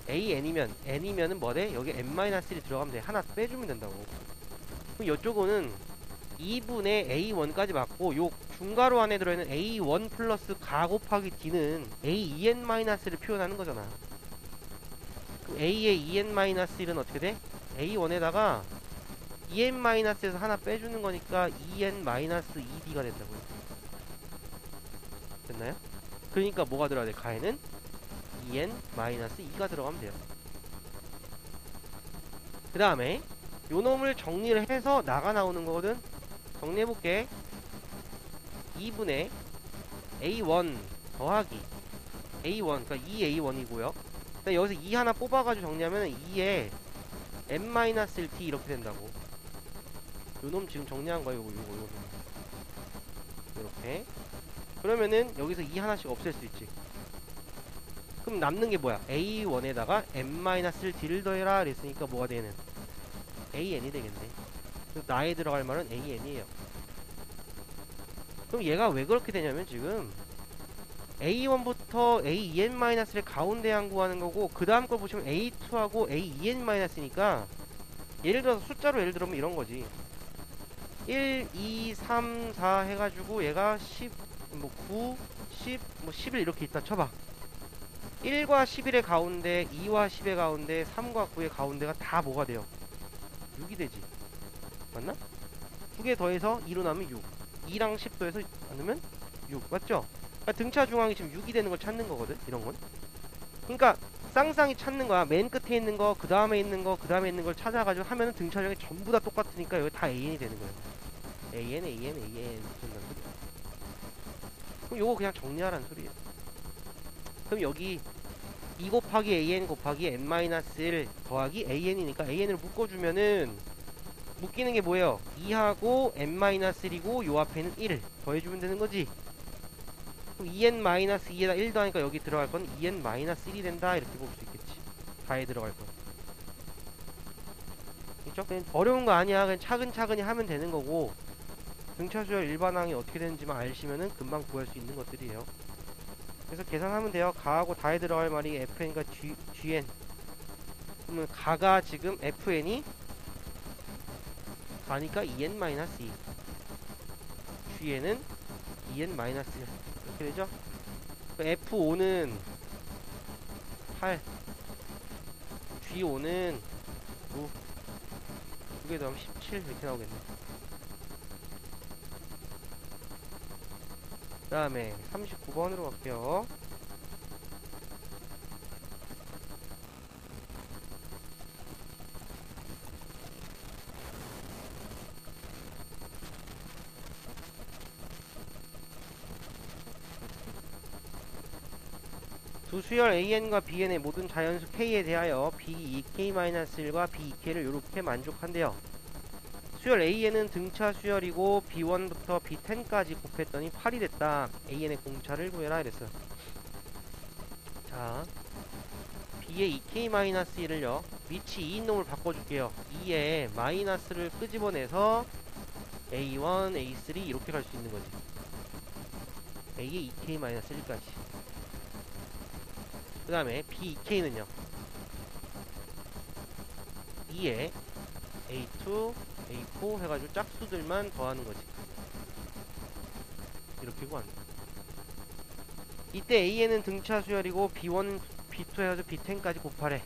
N이면은 뭐래? 여기 N-1이 들어가면 돼. 하나 빼주면 된다고. 그럼 이쪽은 2분의 A1까지 맞고 요 중괄호 안에 들어있는 A1 플러스 가 곱하기 D는 AEN-를 표현하는 거잖아. 그럼 A의 EN-1은 어떻게 돼? A1에다가 EN-에서 하나 빼주는 거니까 EN-ED가 된다고요. 됐나요? 그러니까 뭐가 들어가야 돼? 가에는 EN-2가 들어가면 돼요. 그 다음에 요 놈을 정리를 해서 나가 나오는 거거든. 정리해볼게. 2분의 A1 더하기 A1, 그러니까 2A1이고요. 여기서 2 하나 뽑아가지고 정리하면 2에 N-1T 이렇게 된다고. 요놈 지금 정리한 거예요. 요거. 이렇게. 그러면은 여기서 2 하나씩 없앨 수 있지. 그럼 남는 게 뭐야? A1에다가 N-D를 더해라 그랬으니까 뭐가 되는? AN이 되겠네. 나에 들어갈 말은 AN이에요. 그럼 얘가 왜 그렇게 되냐면 지금 A1부터 AEN-를 가운데 한 구하는 거고 그 다음 걸 보시면 A2하고 AEN-니까 예를 들어서 숫자로 예를 들면 이런 거지. 1, 2, 3, 4 해가지고 얘가 10, 9, 10, 11 이렇게 있다 쳐봐. 1과 11의 가운데, 2와 10의 가운데, 3과 9의 가운데가 다 뭐가 돼요? 6이 되지. 맞나? 두 개 더해서 2로 나면 6. 2랑 10 더해서 나누면 6. 맞죠? 그러니까 등차 중앙이 지금 6이 되는 걸 찾는 거거든. 이런 건. 그러니까 쌍쌍이 찾는 거야. 맨 끝에 있는 거, 그 다음에 있는 거, 그 다음에 있는 걸 찾아가지고 하면은 등차 중앙이 전부 다 똑같으니까 여기 다 AN이 되는 거예요. AN. 그럼 요거 그냥 정리하라는 소리예요. 그럼 여기 2 곱하기 AN 곱하기 N-1 더하기 AN이니까 AN을 묶어주면은 묶이는 게 뭐예요? 2하고 N-1이고 요 앞에는 1을 더해주면 되는 거지. 그럼 EN-2에다 1 더하니까 여기 들어갈 건 EN-1이 된다 이렇게 볼 수 있겠지. 다에 들어갈 건. 그쵸? 그냥 어려운 거 아니야. 그냥 차근차근히 하면 되는 거고 등차수열 일반항이 어떻게 되는지만 아시면은 금방 구할 수 있는 것들이에요. 그래서 계산하면 돼요. 가하고 다에 들어갈 말이 FN과 GN. 그러면 가가 지금 FN이 가니까 EN-2. GN은 EN-1. 이렇게 되죠? F5는 8. G5는 9. 두 개 더하면 17 이렇게 나오겠네. 그 다음에 39번으로 갈게요. 두 수열 AN과 BN의 모든 자연수 K에 대하여 B2K-1과 B2K를 이렇게 만족한대요. 수열 AN은 등차 수열이고 B1부터 B10까지 곱했더니 8이 됐다. AN의 공차를 구해라 이랬어요. 자, B의 2K-1을요 위치 2인 놈을 바꿔줄게요. 2에 마이너스를 끄집어내서 A1, A3 이렇게 갈 수 있는 거지. A의 2K-1까지. 그 다음에 B2K는요 2에 A2, A4 해가지고 짝수들만 더하는 거지. 이렇게 구한다. 이때 AN은 등차 수열이고 B1, B2 해가지고 B10까지 곱하래.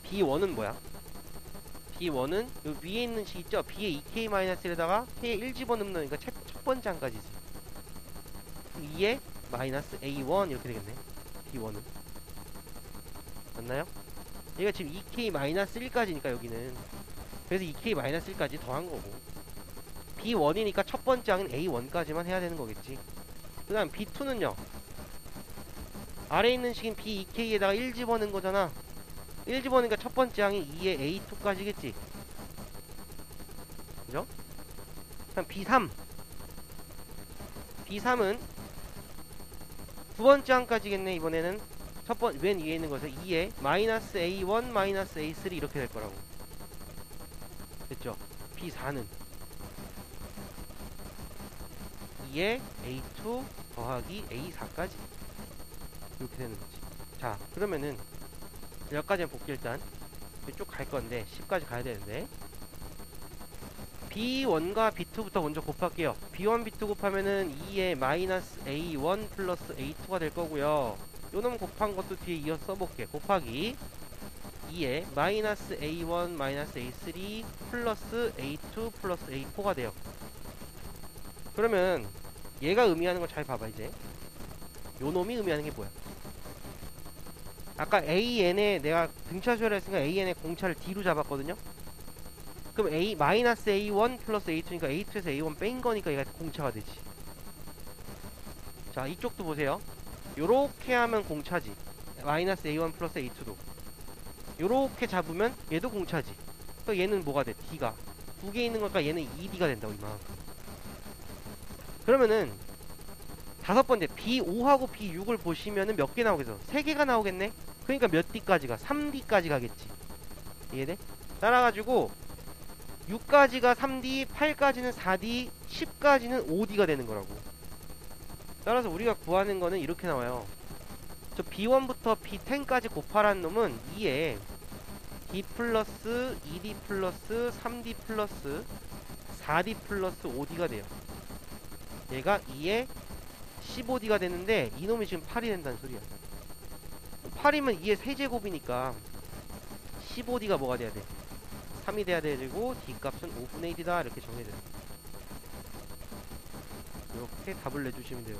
B1은 뭐야? B1은 요 위에 있는 식 있죠? B의 2K-1에다가 K에 1 집어넣는 거니까 첫 번째 항까지지. 2에 마이너스 A1 이렇게 되겠네. B1은 맞나요? 얘가 지금 2K-1까지니까 여기는 그래서 2K-1까지 더한 거고 B1이니까 첫 번째 항은 A1까지만 해야 되는 거겠지. 그 다음 B2는요 아래에 있는 식인 B2K에다가 1 집어넣은 거잖아. 1 집어넣으니까 첫 번째 항이 2에 A2까지겠지. 그럼 B3은 두 번째 항까지겠네. 이번에는 맨 위에 있는 것에서 2에 마이너스 A1 마이너스 A3 이렇게 될 거라고. 됐죠? B4는 2에 A2 더하기 A4까지 이렇게 되는 거지. 자, 그러면은 여기까지 볼게. 일단 쭉 갈 건데 10까지 가야 되는데 B1과 B2부터 먼저 곱할게요. B1, B2 곱하면은 2에 마이너스 A1 플러스 A2가 될 거고요. 요놈 곱한 것도 뒤에 이어서 써볼게. 곱하기 2에 마이너스 A1 마이너스 A3 플러스 A2 플러스 A4가 돼요. 그러면 얘가 의미하는 걸 잘 봐봐. 이제 요놈이 의미하는 게 뭐야? 아까 AN에 내가 등차 수열을 했으니까 AN의 공차를 D로 잡았거든요. 그럼 마이너스 A1 플러스 A2니까 A2에서 A1 뺀 거니까 얘가 공차가 되지. 자, 이쪽도 보세요. 요렇게 하면 공차지. 마이너스 A1 플러스 A2도 요렇게 잡으면 얘도 공차지. 또 얘는 뭐가 돼? D가 두 개 있는 거니까 얘는 2D가 된다고. 이만큼. 그러면은 다섯 번째 B5하고 B6을 보시면은 몇 개 나오겠어? 3개가 나오겠네? 그러니까 몇 D까지가? 3D까지 가겠지. 이해돼? 따라가지고 6까지가 3D, 8까지는 4D, 10까지는 5D가 되는 거라고. 따라서 우리가 구하는 거는 이렇게 나와요. 저 B1부터 B10까지 곱하라는 놈은 2에 D 플러스 2D 플러스 3D 플러스 4D 플러스 5D가 돼요. 얘가 2에 15D가 되는데 이놈이 지금 8이 된다는 소리야. 8이면 2의 세제곱이니까 15D가 뭐가 돼야 돼? 3이 돼야 되고 D 값은 5분의 1이다 이렇게 정해져요. 이렇게 답을 내주시면 돼요.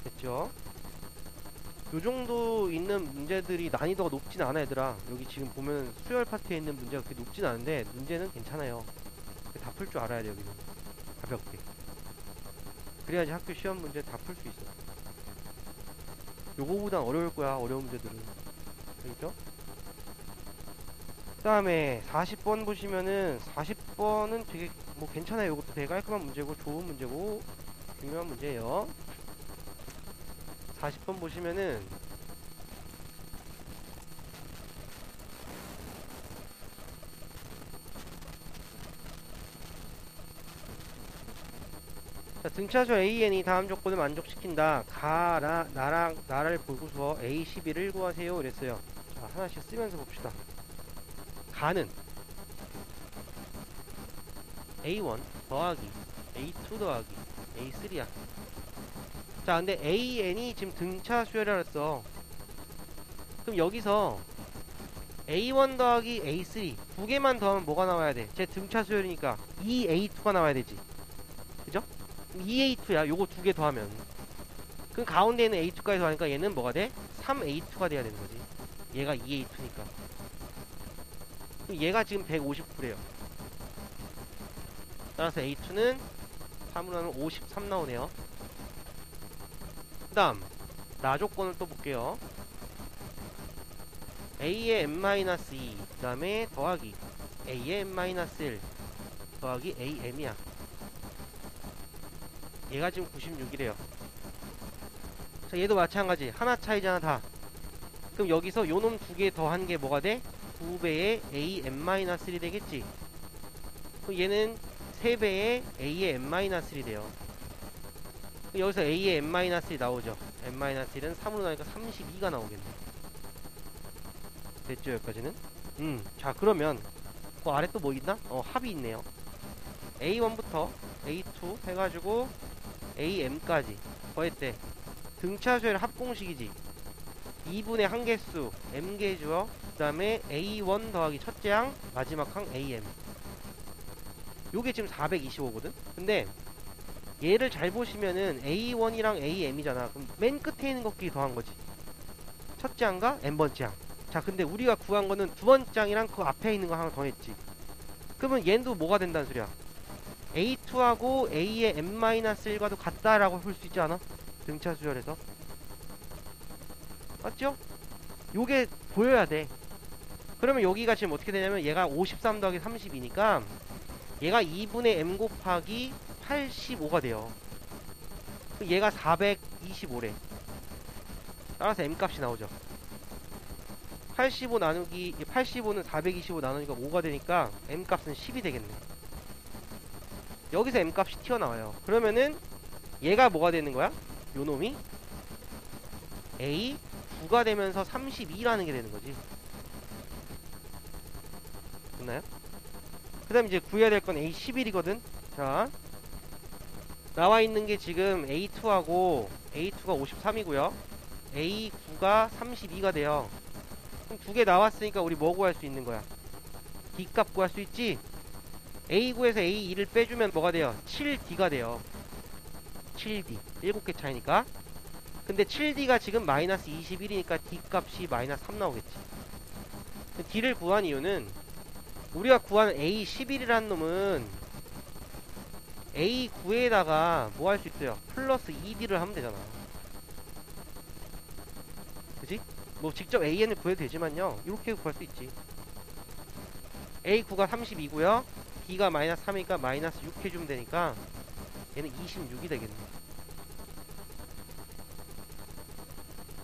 됐죠? 요정도 있는 문제들이 난이도가 높진 않아. 얘들아, 여기 지금 보면 수열 파트에 있는 문제가 그렇게 높진 않은데 문제는 괜찮아요. 다 풀 줄 알아야 돼. 여기는 가볍게. 그래야지 학교 시험 문제 다 풀 수 있어. 요거보단 어려울 거야, 어려운 문제들은. 그렇죠? 그 다음에 40번 보시면은 40번은 되게 뭐 괜찮아요. 요것도 되게 깔끔한 문제고 좋은 문제고 중요한 문제예요. 40번 보시면은 자, 등차수 AN이 다음 조건을 만족시킨다. 나를 보고서 A11을 구하세요. 그랬어요. 자, 하나씩 쓰면서 봅시다. 가는 A1 더하기 A2 더하기 A3야. 자, 근데 AN이 지금 등차 수열이라 했어. 그럼 여기서 A1 더하기 A3 두 개만 더하면 뭐가 나와야 돼? 제 등차 수열이니까 2A2가 나와야 되지. 그죠? 2A2야. 요거 두 개 더하면. 그럼 가운데 있는 A2까지 더하니까 얘는 뭐가 돼? 3A2가 돼야 되는 거지. 얘가 2A2니까. 그럼 얘가 지금 159래요. 따라서 A2는 3으로 하면 53 나오네요. 그 다음 나 조건을 또 볼게요. A의 M-2 그 다음에 더하기 A의 M-1 더하기 AM이야. 얘가 지금 96이래요. 자, 얘도 마찬가지. 하나 차이잖아 다. 그럼 여기서 요놈 두 개 더한 게 뭐가 돼? 2배의 AM-3이 되겠지. 그럼 얘는 3배의 A의 M-3이 돼요. 여기서 A의 M-3이 나오죠. M-1은 3으로 나니까 32가 나오겠네. 됐죠, 여기까지는? 자, 그러면 그 아래 또 뭐 있나? 합이 있네요. A1부터 A2 해가지고 AM까지 더했대. 등차수열 합공식이지. 2분의 한개수 M개 주어 그 다음에 A1 더하기 첫째 항 마지막 항 AM. 요게 지금 425거든? 근데 얘를 잘 보시면은 A1이랑 AM이잖아. 그럼 맨 끝에 있는 것끼리 더한 거지. 첫째 항과 N번째 항. 자, 근데 우리가 구한 거는 두 번째 항이랑 그 앞에 있는 거 하나 더했지. 그러면 얘도 뭐가 된다는 소리야? A2하고 A의 M-1과도 같다라고 볼 수 있지 않아? 등차 수열에서. 맞죠? 요게 보여야 돼. 그러면 여기가 지금 어떻게 되냐면 얘가 53 더하기 32니까 얘가 2분의 m 곱하기 85가 돼요. 얘가 425래. 따라서 m 값이 나오죠. 85 나누기 85는 425 나누니까 5가 되니까 m 값은 10이 되겠네. 여기서 m 값이 튀어나와요. 그러면은 얘가 뭐가 되는 거야? 요 놈이 a 9가 되면서 32라는 게 되는 거지. 됐나요? 그 다음 이제 구해야 될 건 a 11이거든. 자, 나와 있는 게 지금 a2하고 a2가 53이고요 a9가 32가 돼요. 그럼 두 개 나왔으니까 우리 뭐 구할 수 있는 거야? d값 구할 수 있지? a9에서 a2를 빼주면 뭐가 돼요? 7d가 돼요. 7d 7개 차이니까. 근데 7d가 지금 마이너스 21이니까 d값이 마이너스 3 나오겠지. d를 구한 이유는 우리가 구한 a11이라는 놈은 a9에다가 뭐 할 수 있어요? 플러스 2d를 하면 되잖아. 그치? 뭐 직접 an을 구해도 되지만요, 이렇게 구할 수 있지. a9가 32고요 d가 마이너스 3이니까 마이너스 6 해주면 되니까 얘는 26이 되겠네.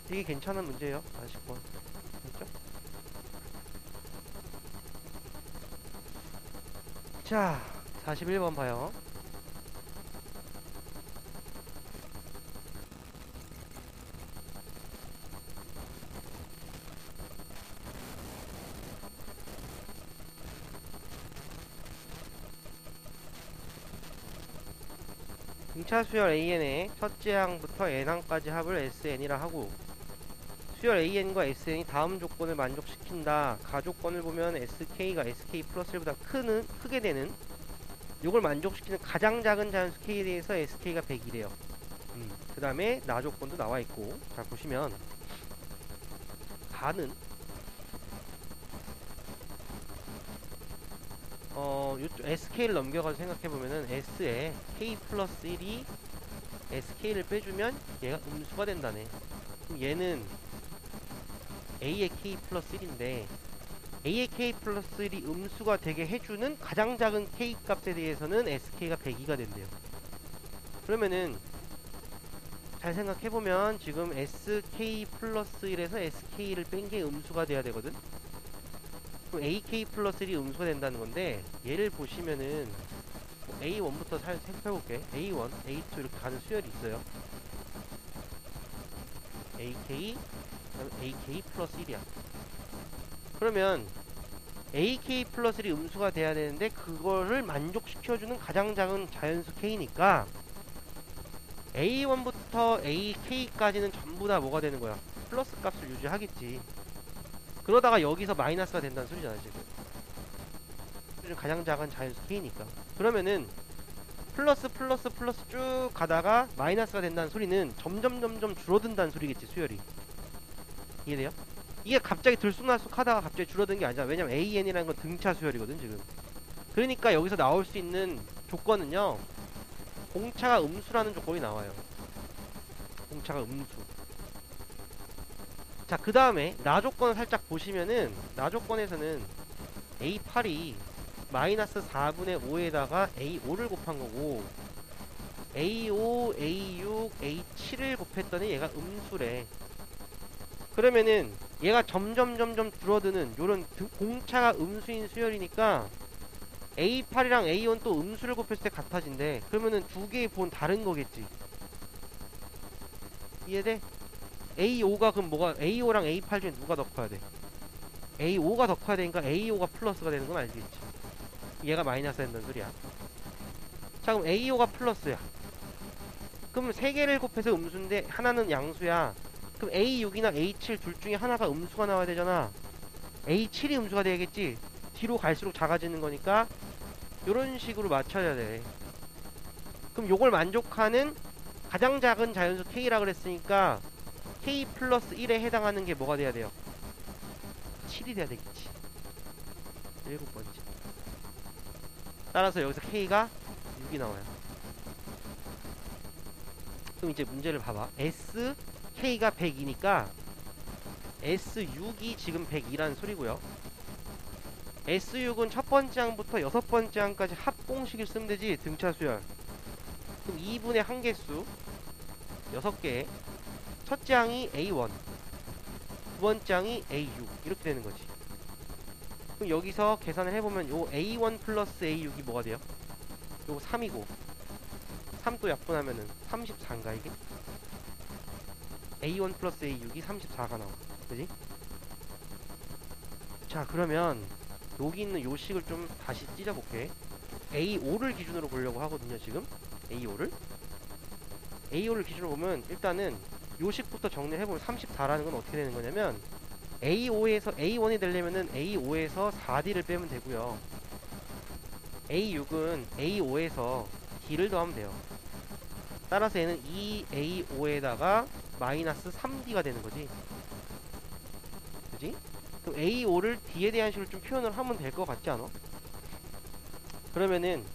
되게 괜찮은 문제예요. 40번 됐죠? 자, 41번 봐요. 등차 수열 AN의 첫째 항부터 n항까지 합을 SN이라 하고, 수열 AN과 SN이 다음 조건을 만족시킨다. 가조건을 보면 SK가 SK 플러스 1보다 크게 되는, 요걸 만족시키는 가장 작은 자연수 K에 대해서 SK가 100이래요. 그 다음에 나조건도 나와있고, 자 보시면 가는 요쪽 SK를 넘겨가지고 생각해보면은 S에 K 플러스 1이 SK를 빼주면 얘가 음수가 된다네. 그럼 얘는 A의 K 플러스 1인데 A의 K 플러스 1이 음수가 되게 해주는 가장 작은 K 값에 대해서는 SK가 102가 된대요. 그러면은 잘 생각해보면 지금 SK 플러스 1에서 SK를 뺀 게 음수가 돼야 되거든. 그럼 AK 플러스 1이 음수가 된다는 건데, 얘를 보시면은 A1부터 살펴볼게. A1, A2 이렇게 가는 수열이 있어요. AK, AK 플러스 1이야. 그러면 AK 플러스 1이 음수가 돼야 되는데 그거를 만족시켜주는 가장 작은 자연수 K니까 A1부터 AK까지는 전부 다 뭐가 되는 거야? 플러스 값을 유지하겠지. 그러다가 여기서 마이너스가 된다는 소리잖아 지금. 가장 작은 자연수 K니까. 그러면은 플러스 플러스 플러스 쭉 가다가 마이너스가 된다는 소리는 점점 줄어든다는 소리겠지, 수열이. 이해돼요? 이게 갑자기 들쑥날쑥 하다가 갑자기 줄어든 게 아니잖아. 왜냐면 AN이라는 건 등차 수열이거든 지금. 그러니까 여기서 나올 수 있는 조건은요, 공차가 음수라는 조건이 나와요. 공차가 음수. 자, 그 다음에 나조건을 살짝 보시면은, 나조건에서는 A8이 마이너스 4분의 5에다가 A5를 곱한 거고, A5, A6, A7을 곱했더니 얘가 음수래. 그러면은 얘가 점점 줄어드는 요런 공차가 음수인 수열이니까 A8이랑 A1 또 음수를 곱했을 때 같아진대. 그러면은 두 개의 본 다른 거겠지. 이해돼? A5가 그럼 뭐가, A5랑 A8 중에 누가 더 커야 돼? A5가 더 커야 되니까 A5가 플러스가 되는 건 알겠지. 얘가 마이너스 된다는 소리야. 자, 그럼 A5가 플러스야. 그럼 세 개를 곱해서 음수인데 하나는 양수야. 그럼 A6이나 A7 둘 중에 하나가 음수가 나와야 되잖아. A7이 음수가 되겠지. 뒤로 갈수록 작아지는 거니까 요런 식으로 맞춰야 돼. 그럼 요걸 만족하는 가장 작은 자연수 K라 그랬으니까 K 플러스 1에 해당하는 게 뭐가 돼야 돼요? 7이 돼야 되겠지. 7번째. 따라서 여기서 K가 6이 나와요. 그럼 이제 문제를 봐봐. S, K가 102니까 S6이 지금 102라는 소리고요. S6은 첫 번째 항부터 여섯 번째 항까지 합 공식을 쓰면 되지. 등차 수열. 그럼 2분의 항계수 6개. 첫째 항이 A1, 두 번째 항이 A6 이렇게 되는 거지. 그럼 여기서 계산을 해보면 요 A1 플러스 A6이 뭐가 돼요? 요거 3이고 3 또 약분하면은 34인가 이게? A1 플러스 A6이 34가 나와. 그지? 자, 그러면 여기 있는 요 식을 좀 다시 찢어볼게. A5를 기준으로 보려고 하거든요, 지금. A5를 기준으로 보면 일단은 요 식부터 정리를 해보면 34라는 건 어떻게 되는 거냐면 A5에서 A1이 되려면은 A5에서 4D를 빼면 되고요. A6은 A5에서 D를 더하면 돼요. 따라서 얘는 2A5에다가 마이너스 3D가 되는 거지. 그지? 그럼 A5를 D에 대한 식으로 좀 표현을 하면 될 것 같지 않아? 그러면은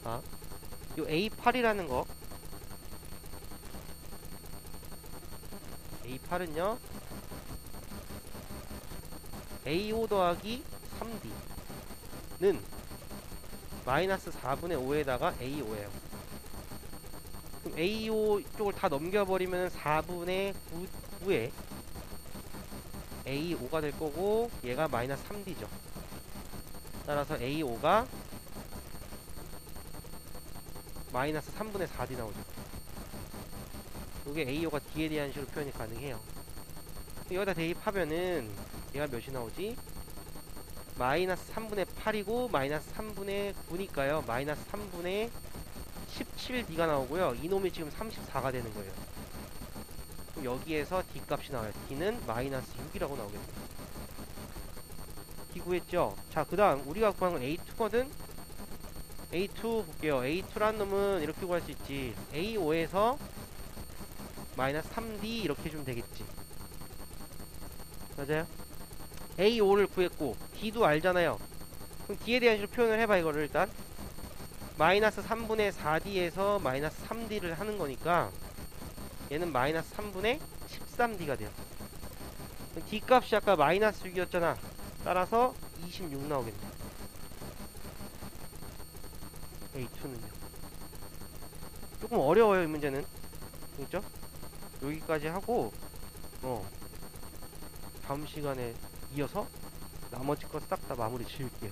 요 A8이라는 거, A8은요 A5 더하기 3D는 마이너스 4분의 5에다가 A5예요. 그럼 A5 쪽을 다 넘겨버리면 4분의 9에 A5가 될 거고 얘가 마이너스 3D죠. 따라서 A5가 마이너스 3분의 4D 나오죠. 이게 A5가 D에 대한 식으로 표현이 가능해요. 여기다 대입하면은 얘가 몇이 나오지? 마이너스 3분의 8이고 마이너스 3분의 9니까요 마이너스 3분의 17D가 나오고요. 이놈이 지금 34가 되는 거예요. 그럼 여기에서 D 값이 나와요. D는 마이너스 6이라고 나오겠네요. D 구했죠? 자, 그 다음 우리가 구한 건 A2거든? A2 볼게요. A2란 놈은 이렇게 구할 수 있지. A5에서 마이너스 3D 이렇게 해주면 되겠지. 맞아요? A5를 구했고 D도 알잖아요. 그럼 D에 대한 식으로 표현을 해봐. 이거를 일단 마이너스 3분의 4D에서 마이너스 3D를 하는 거니까 얘는 마이너스 3분의 13D가 돼요. 그럼 D 값이 아까 마이너스 6이었잖아. 따라서 26 나오겠네. A2는요. 조금 어려워요, 이 문제는. 그죠? 여기까지 하고 다음 시간에 이어서 나머지 거 싹 다 마무리 지을게요.